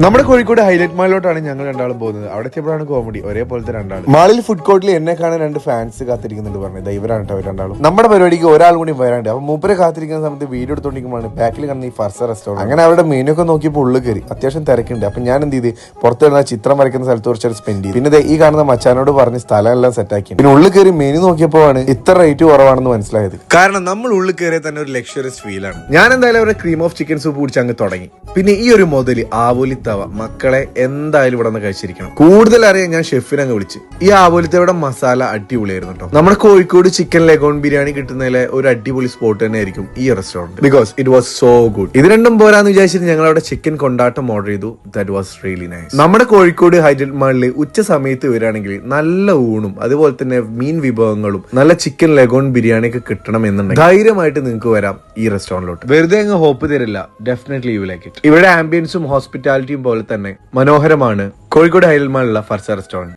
നമ്മുടെ കോഴിക്കോട് ഹൈലൈറ്റ് മാളിലോട്ടാണ് ഞങ്ങൾ രണ്ടാളും പോകുന്നത്. അവിടെ എത്തിയപ്പോഴാണ് കോമഡി, ഒരേപോലത്തെ രണ്ടാളും. മാളിൽ ഫുഡ് കോർട്ടിൽ എന്നെ കാണാൻ രണ്ട് ഫാൻസ് കാത്തിരിക്കുന്നുണ്ട് പറഞ്ഞത്. ഇവരാണ് കേട്ടോ രണ്ടാളും. നമ്മുടെ പരിപാടിക്ക് ഒരാൾ കൂടി വരാണ്ട്. അപ്പൊ മൂപ്പരെ കാത്തിരിക്കുന്ന സമയത്ത് വീഡിയോ എടുത്തോണ്ടിരിക്കുമ്പോൾ ബാക്കിൽ കാണുന്ന ഈ ഫർസ റെസ്റ്റോറന്റ്. അങ്ങനെ അവരുടെ മെനു ഒക്കെ നോക്കിയപ്പോൾ ഉള്ളിൽ കയറി. അത്യാവശ്യം തിരക്കുണ്ട്. അപ്പൊ ഞാൻ എന്ത് ചെയ്ത് പുറത്ത് വരുന്ന ചിത്രം വരയ്ക്കുന്ന സ്ഥലത്ത് കുറച്ച് സ്പെൻഡ് ചെയ്തു. പിന്നെ ഈ കാണുന്ന മച്ചാനോട് പറഞ്ഞ് സ്ഥലം എല്ലാം സെറ്റാക്കി. പിന്നെ ഉള്ളിൽ കയറി മെനു നോക്കിയപ്പോഴാണ് ഇത്ര റേറ്റ് കുറവാണെന്ന് മനസ്സിലായത്. കാരണം നമ്മൾ ഉള്ളിൽ കയറിയ തന്നെ ഒരു ലക്ഷറിയസ് ഫീൽ ആണ്. ഞാൻ എന്തായാലും അവരുടെ ക്രീം ഓഫ് ചിക്കൻ സൂപ്പ് കുടിച്ച് അങ്ങ് തുടങ്ങി. പിന്നെ ഈ ഒരു മുതല് ആവോലിത്തവ മക്കളെ എന്തായാലും ഇവിടെ നിന്ന് കഴിച്ചിരിക്കണം. കൂടുതൽ അറിയാൻ ഞാൻ ഷെഫിനെ അങ്ങ് വിളിച്ച്. ഈ ആവോലിത്തവയുടെ മസാല അടിപൊളിയായിരുന്നു കേട്ടോ. നമ്മുടെ കോഴിക്കോട് ചിക്കൻ ലെഗോൺ ബിരിയാണി കിട്ടുന്നതിലെ ഒരു അടിപൊളി സ്പോട്ട് തന്നെ ആയിരിക്കും ഈ restaurant. Because it was so good. ഇത് രണ്ടും പോരാന്ന് വിചാരിച്ചിട്ട് ഞങ്ങൾ അവിടെ ചിക്കൻ കൊണ്ടാട്ടം ഓർഡർ ചെയ്തു. That was really nice. നമ്മുടെ കോഴിക്കോട് ഹൈലൈറ്റ് മാളിൽ ഉച്ച സമയത്ത് വരികയാണെങ്കിൽ നല്ല ഊണും അതുപോലെ തന്നെ മീൻ വിഭവങ്ങളും നല്ല ചിക്കൻ ലെഗോൺ ബിരിയാണി ഒക്കെ കിട്ടണം എന്നുണ്ടെങ്കിൽ ധൈര്യമായിട്ട് നിങ്ങൾക്ക് വരാം ഈ റെസ്റ്റോറന്റിലോട്ട്. വെറുതെ അങ്ങ് ഹോപ്പ് തരില്ല. Definitely you like it. ഇവിടെ ആംബിയൻസും ഹോസ്പിറ്റാലിറ്റിയും പോലെ തന്നെ മനോഹരമാണ് കോഴിക്കോട് ഹൈലൈറ്റ് മാളിലുള്ള ഫർസ റെസ്റ്റോറന്റ്.